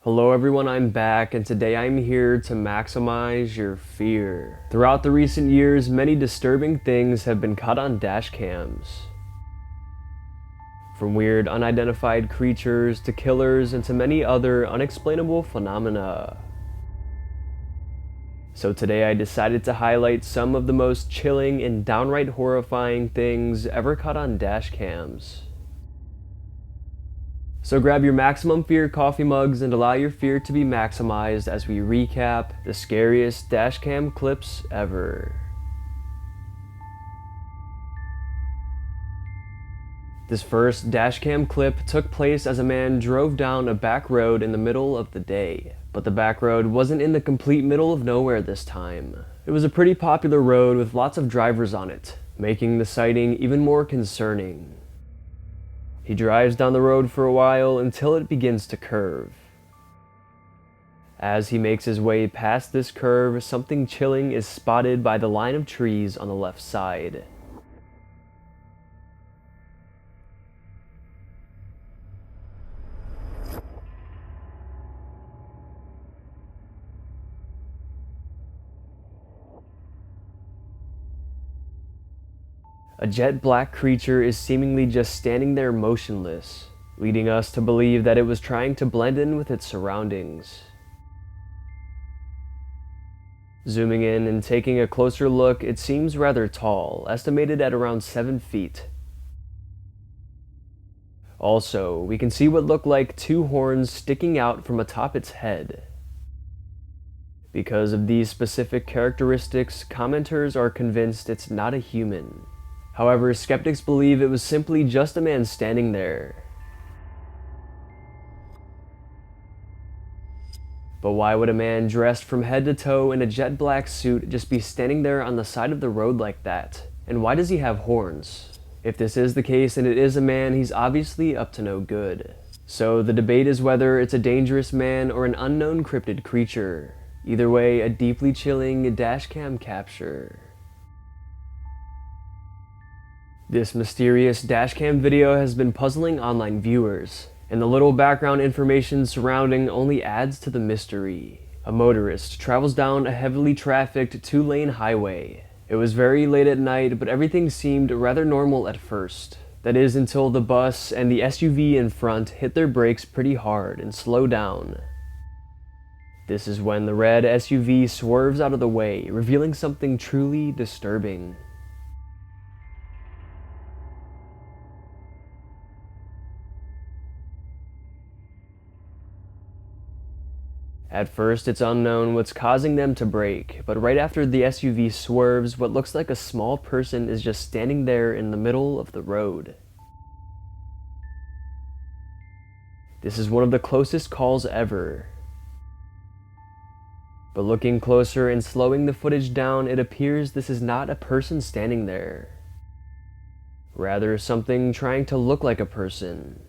Hello everyone, I'm back, and today I'm here to maximize your fear. Throughout the recent years, many disturbing things have been caught on dash cams. From weird unidentified creatures to killers and to many other unexplainable phenomena. So today I decided to highlight some of the most chilling and downright horrifying things ever caught on dash cams. So grab your maximum fear coffee mugs and allow your fear to be maximized as we recap the scariest dashcam clips ever. This first dashcam clip took place as a man drove down a back road in the middle of the day. But the back road wasn't in the complete middle of nowhere this time. It was a pretty popular road with lots of drivers on it, making the sighting even more concerning. He drives down the road for a while until it begins to curve. As he makes his way past this curve, something chilling is spotted by the line of trees on the left side. A jet black creature is seemingly just standing there motionless, leading us to believe that it was trying to blend in with its surroundings. Zooming in and taking a closer look, it seems rather tall, estimated at around 7 feet. Also, we can see what look like 2 horns sticking out from atop its head. Because of these specific characteristics, commenters are convinced it's not a human. However, skeptics believe it was simply just a man standing there. But why would a man dressed from head to toe in a jet black suit just be standing there on the side of the road like that? And why does he have horns? If this is the case and it is a man, he's obviously up to no good. So the debate is whether it's a dangerous man or an unknown cryptid creature. Either way, a deeply chilling dashcam capture. This mysterious dashcam video has been puzzling online viewers, and the little background information surrounding only adds to the mystery. A motorist travels down a heavily trafficked 2-lane highway. It was very late at night, but everything seemed rather normal at first. That is until the bus and the SUV in front hit their brakes pretty hard and slow down. This is when the red SUV swerves out of the way, revealing something truly disturbing. At first, it's unknown what's causing them to brake, but right after the SUV swerves, what looks like a small person is just standing there in the middle of the road. This is one of the closest calls ever. But looking closer and slowing the footage down, it appears this is not a person standing there. Rather, something trying to look like a person.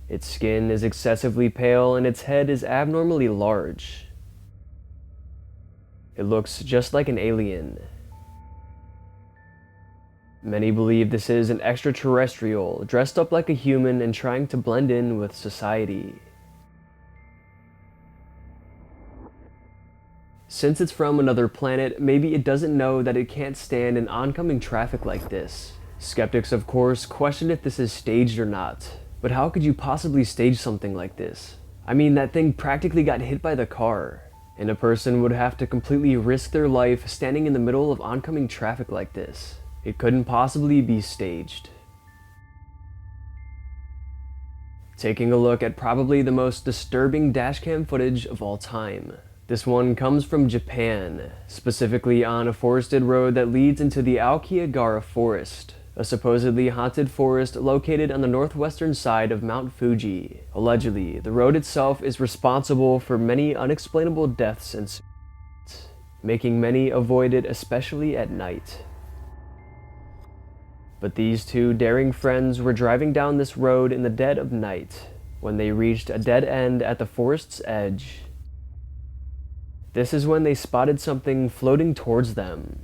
Its skin is excessively pale and its head is abnormally large. It looks just like an alien. Many believe this is an extraterrestrial, dressed up like a human and trying to blend in with society. Since it's from another planet, maybe it doesn't know that it can't stand in oncoming traffic like this. Skeptics, of course, question if this is staged or not. But how could you possibly stage something like this? I mean, that thing practically got hit by the car, and a person would have to completely risk their life standing in the middle of oncoming traffic like this. It couldn't possibly be staged. Taking a look at probably the most disturbing dashcam footage of all time. This one comes from Japan, specifically on a forested road that leads into the Aokigahara Forest, a supposedly haunted forest located on the northwestern side of Mount Fuji. Allegedly, the road itself is responsible for many unexplainable deaths and suicides, making many avoid it, especially at night. But these 2 daring friends were driving down this road in the dead of night when they reached a dead end at the forest's edge. This is when they spotted something floating towards them.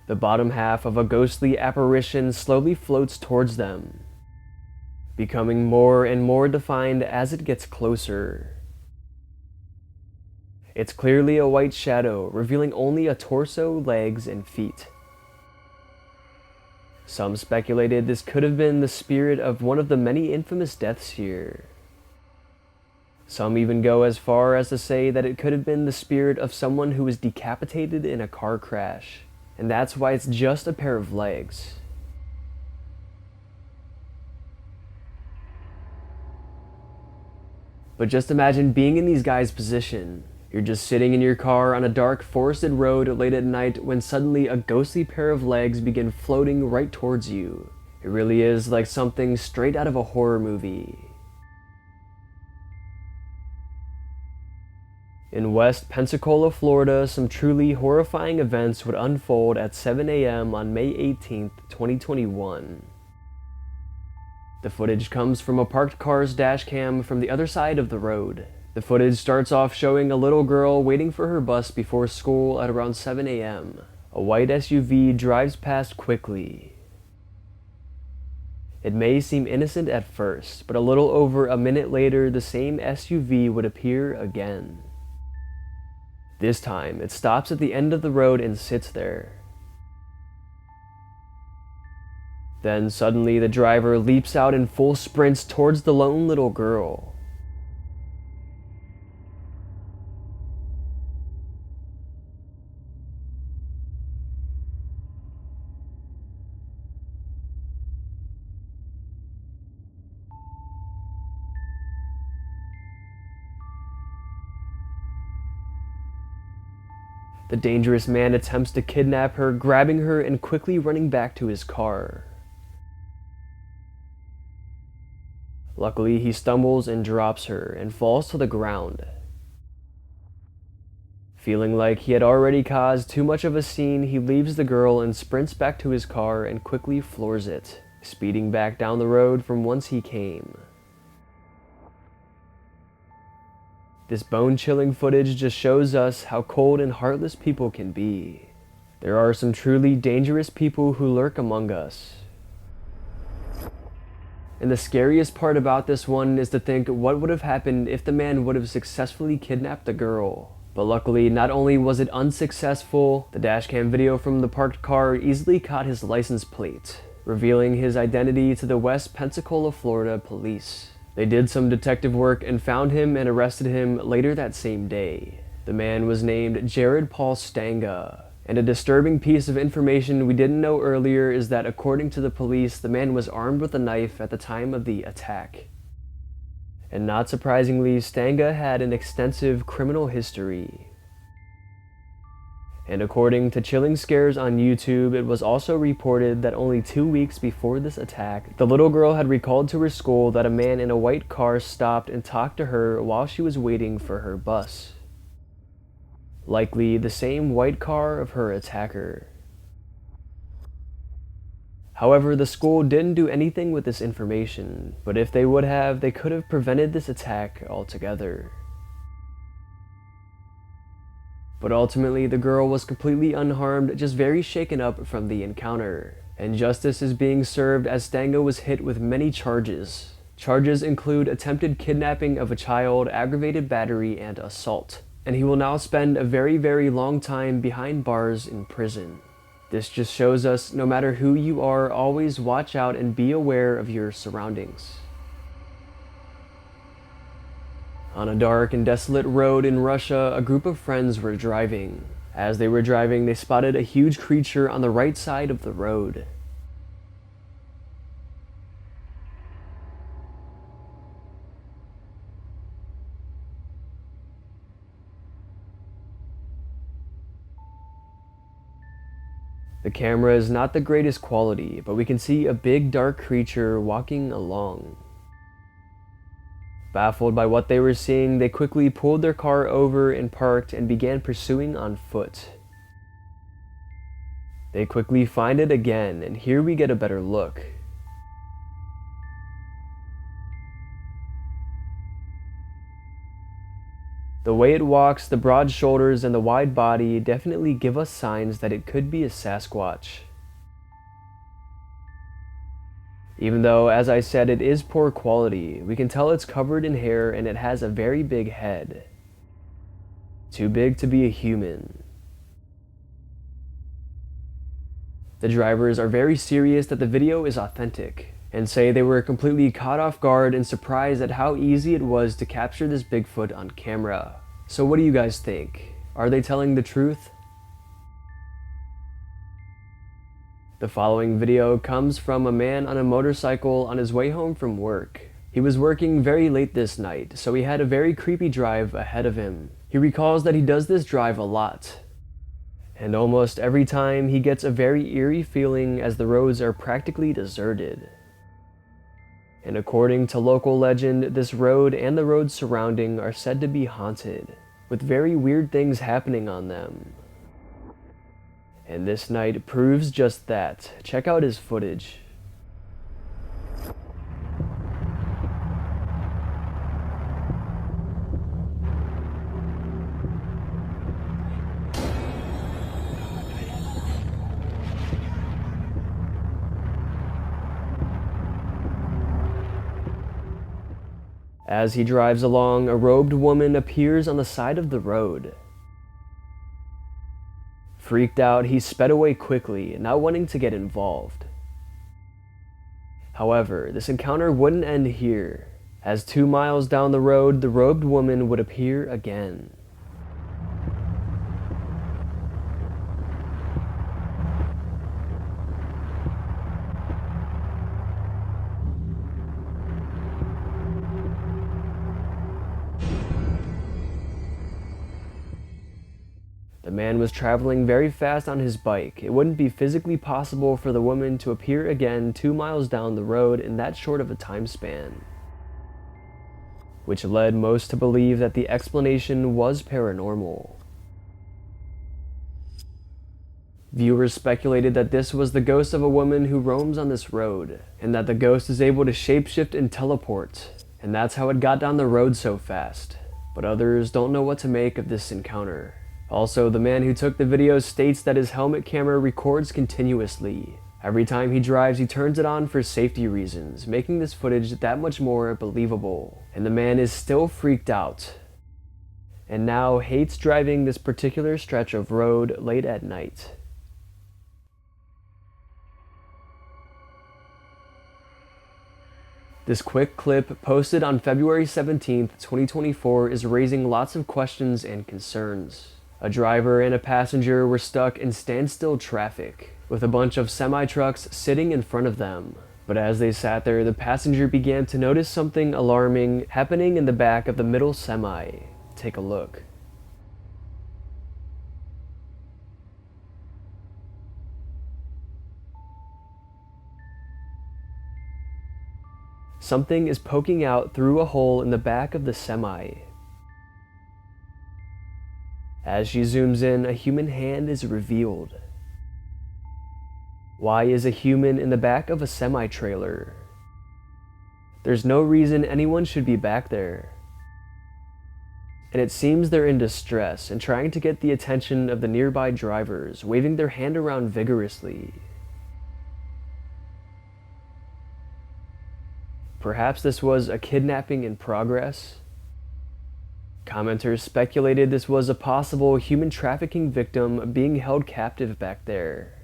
The bottom half of a ghostly apparition slowly floats towards them, becoming more and more defined as it gets closer. It's clearly a white shadow, revealing only a torso, legs, and feet. Some speculated this could have been the spirit of one of the many infamous deaths here. Some even go as far as to say that it could have been the spirit of someone who was decapitated in a car crash, and that's why it's just a pair of legs. But just imagine being in these guys' position. You're just sitting in your car on a dark, forested road late at night when suddenly a ghostly pair of legs begin floating right towards you. It really is like something straight out of a horror movie. In West Pensacola, Florida, some truly horrifying events would unfold at 7 a.m. on May 18, 2021. The footage comes from a parked car's dash cam from the other side of the road. The footage starts off showing a little girl waiting for her bus before school at around 7 a.m. A white SUV drives past quickly. It may seem innocent at first, but a little over a minute later, the same SUV would appear again. This time, it stops at the end of the road and sits there. Then suddenly, the driver leaps out in full sprints towards the lone little girl. The dangerous man attempts to kidnap her, grabbing her and quickly running back to his car. Luckily, he stumbles and drops her and falls to the ground. Feeling like he had already caused too much of a scene, he leaves the girl and sprints back to his car and quickly floors it, speeding back down the road from whence he came. This bone-chilling footage just shows us how cold and heartless people can be. There are some truly dangerous people who lurk among us. And the scariest part about this one is to think what would have happened if the man would have successfully kidnapped the girl. But luckily, not only was it unsuccessful, the dashcam video from the parked car easily caught his license plate, revealing his identity to the West Pensacola, Florida police. They did some detective work and found him and arrested him later that same day. The man was named Jared Paul Stanga. And a disturbing piece of information we didn't know earlier is that according to the police, the man was armed with a knife at the time of the attack. And not surprisingly, Stanga had an extensive criminal history. And according to Chilling Scares on YouTube, it was also reported that only 2 weeks before this attack, the little girl had recalled to her school that a man in a white car stopped and talked to her while she was waiting for her bus. Likely the same white car of her attacker. However, the school didn't do anything with this information, but if they would have, they could have prevented this attack altogether. But ultimately, the girl was completely unharmed, just very shaken up from the encounter. And justice is being served as Stanga was hit with many charges. Charges include attempted kidnapping of a child, aggravated battery, and assault. And he will now spend a very, very long time behind bars in prison. This just shows us, no matter who you are, always watch out and be aware of your surroundings. On a dark and desolate road in Russia, a group of friends were driving. As they were driving, they spotted a huge creature on the right side of the road. The camera is not the greatest quality, but we can see a big dark creature walking along. Baffled by what they were seeing, they quickly pulled their car over and parked and began pursuing on foot. They quickly find it again, and here we get a better look. The way it walks, the broad shoulders, and the wide body definitely give us signs that it could be a Sasquatch. Even though, as I said, it is poor quality, we can tell it's covered in hair and it has a very big head. Too big to be a human. The drivers are very serious that the video is authentic, and say they were completely caught off guard and surprised at how easy it was to capture this Bigfoot on camera. So what do you guys think? Are they telling the truth? The following video comes from a man on a motorcycle on his way home from work. He was working very late this night, so he had a very creepy drive ahead of him. He recalls that he does this drive a lot, and almost every time he gets a very eerie feeling as the roads are practically deserted. And according to local legend, this road and the roads surrounding are said to be haunted, with very weird things happening on them. And this night proves just that. Check out his footage. As he drives along, a robed woman appears on the side of the road. Freaked out, he sped away quickly, not wanting to get involved. However, this encounter wouldn't end here, as 2 miles down the road, the robed woman would appear again. The man was traveling very fast on his bike. It wouldn't be physically possible for the woman to appear again 2 miles down the road in that short of a time span, which led most to believe that the explanation was paranormal. Viewers speculated that this was the ghost of a woman who roams on this road, and that the ghost is able to shapeshift and teleport, and that's how it got down the road so fast. But others don't know what to make of this encounter. Also, the man who took the video states that his helmet camera records continuously. Every time he drives, he turns it on for safety reasons, making this footage that much more believable. And the man is still freaked out, and now hates driving this particular stretch of road late at night. This quick clip, posted on February 17th, 2024, is raising lots of questions and concerns. A driver and a passenger were stuck in standstill traffic, with a bunch of semi-trucks sitting in front of them. But as they sat there, the passenger began to notice something alarming happening in the back of the middle semi. Take a look. Something is poking out through a hole in the back of the semi. As she zooms in, a human hand is revealed. Why is a human in the back of a semi-trailer? There's no reason anyone should be back there. And it seems they're in distress and trying to get the attention of the nearby drivers, waving their hand around vigorously. Perhaps this was a kidnapping in progress? Commenters speculated this was a possible human trafficking victim being held captive back there.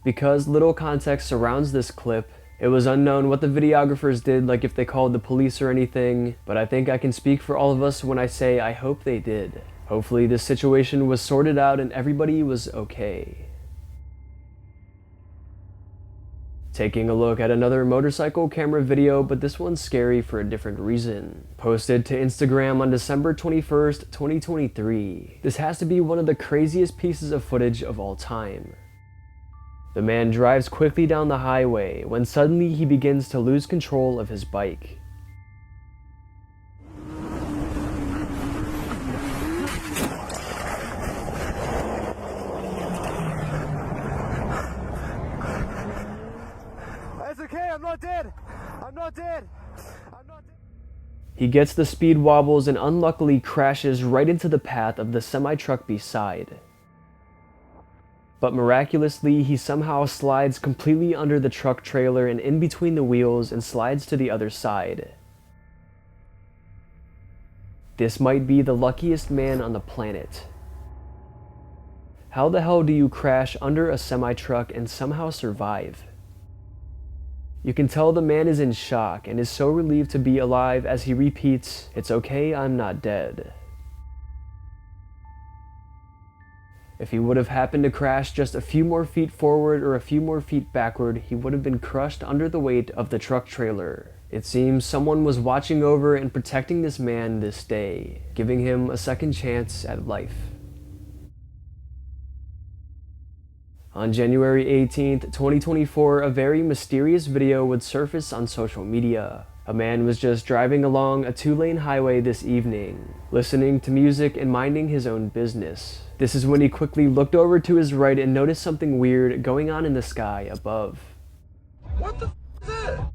Because little context surrounds this clip, it was unknown what the videographers did, like if they called the police or anything, but I think I can speak for all of us when I say I hope they did. Hopefully this situation was sorted out and everybody was okay. Taking a look at another motorcycle camera video, but this one's scary for a different reason. Posted to Instagram on December 21st, 2023. This has to be one of the craziest pieces of footage of all time. The man drives quickly down the highway when suddenly he begins to lose control of his bike. It's okay, I'm not dead. I'm not dead. I'm not dead. He gets the speed wobbles and unluckily crashes right into the path of the semi-truck beside. But miraculously, he somehow slides completely under the truck trailer and in between the wheels and slides to the other side. This might be the luckiest man on the planet. How the hell do you crash under a semi-truck and somehow survive? You can tell the man is in shock and is so relieved to be alive as he repeats, "It's okay, I'm not dead." If he would have happened to crash just a few more feet forward or a few more feet backward, he would have been crushed under the weight of the truck trailer. It seems someone was watching over and protecting this man this day, giving him a second chance at life. On January 18th, 2024, a very mysterious video would surface on social media. A man was just driving along a 2-lane highway this evening, listening to music and minding his own business. This is when he quickly looked over to his right and noticed something weird going on in the sky above. What the f is that?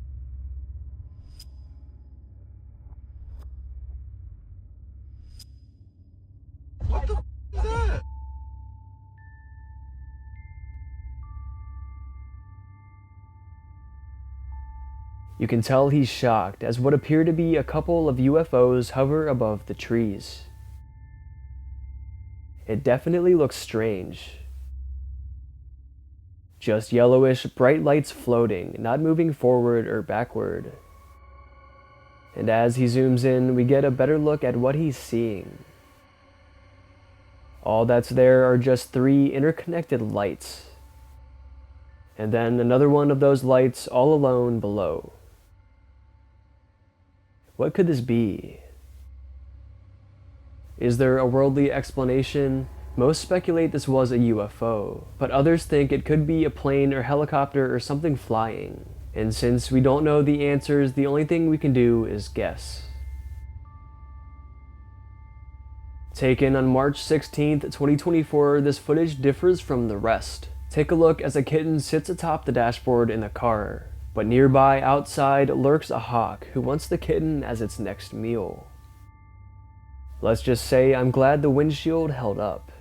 What the f is that? You can tell he's shocked as what appear to be a couple of UFOs hover above the trees. It definitely looks strange. Just yellowish, bright lights floating, not moving forward or backward. And as he zooms in, we get a better look at what he's seeing. All that's there are just 3 interconnected lights. And then another one of those lights all alone below. What could this be? Is there a worldly explanation? Most speculate this was a UFO, but others think it could be a plane or helicopter or something flying. And since we don't know the answers, the only thing we can do is guess. Taken on March 16th, 2024, this footage differs from the rest. Take a look as a kitten sits atop the dashboard in the car. But nearby, outside, lurks a hawk who wants the kitten as its next meal. Let's just say I'm glad the windshield held up.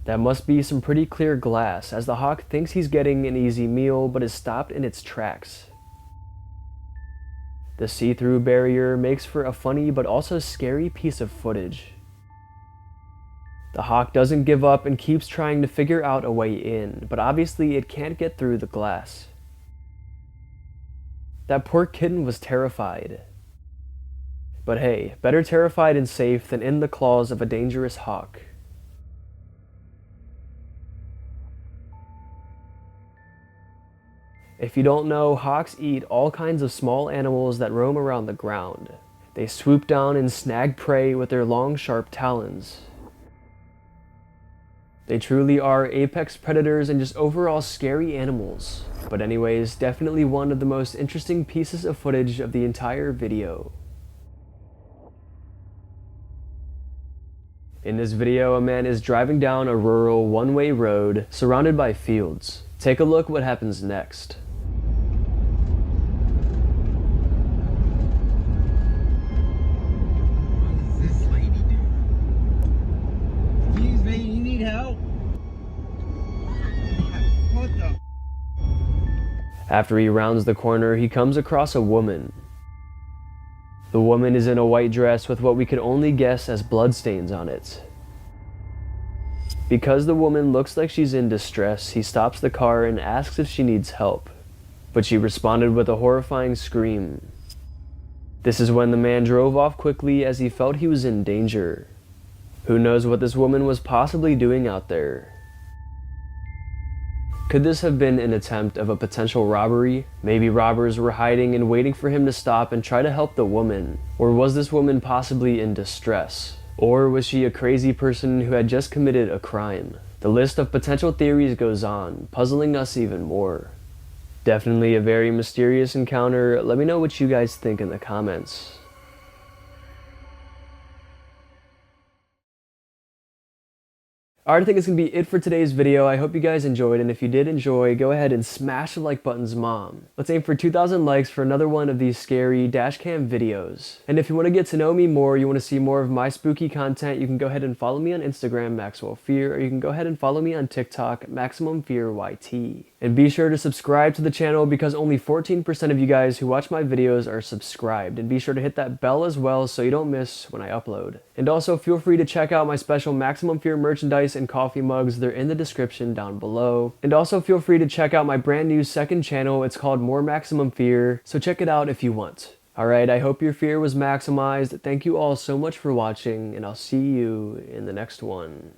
That must be some pretty clear glass, as the hawk thinks he's getting an easy meal but is stopped in its tracks. The see-through barrier makes for a funny but also scary piece of footage. The hawk doesn't give up and keeps trying to figure out a way in, but obviously it can't get through the glass. That poor kitten was terrified. But hey, better terrified and safe than in the claws of a dangerous hawk. If you don't know, hawks eat all kinds of small animals that roam around the ground. They swoop down and snag prey with their long, sharp talons. They truly are apex predators and just overall scary animals. But anyways, definitely one of the most interesting pieces of footage of the entire video. In this video, a man is driving down a rural one-way road surrounded by fields. Take a look what happens next. After he rounds the corner, he comes across a woman. The woman is in a white dress with what we could only guess as bloodstains on it. Because the woman looks like she's in distress, he stops the car and asks if she needs help. But she responded with a horrifying scream. This is when the man drove off quickly as he felt he was in danger. Who knows what this woman was possibly doing out there? Could this have been an attempt of a potential robbery? Maybe robbers were hiding and waiting for him to stop and try to help the woman. Or was this woman possibly in distress? Or was she a crazy person who had just committed a crime? The list of potential theories goes on, puzzling us even more. Definitely a very mysterious encounter. Let me know what you guys think in the comments. Alright, I think it's going to be it for today's video. I hope you guys enjoyed, and if you did enjoy, go ahead and smash the like buttons, mom. Let's aim for 2,000 likes for another one of these scary dashcam videos. And if you want to get to know me more, you want to see more of my spooky content, you can go ahead and follow me on Instagram, Maxwell Fear, or you can go ahead and follow me on TikTok, Maximum Fear YT. And be sure to subscribe to the channel because only 14% of you guys who watch my videos are subscribed. And be sure to hit that bell as well so you don't miss when I upload. And also feel free to check out my special Maximum Fear merchandise and coffee mugs. They're in the description down below. And also feel free to check out my brand new second channel. It's called More Maximum Fear, so check it out if you want. Alright, I hope your fear was maximized. Thank you all so much for watching, and I'll see you in the next one.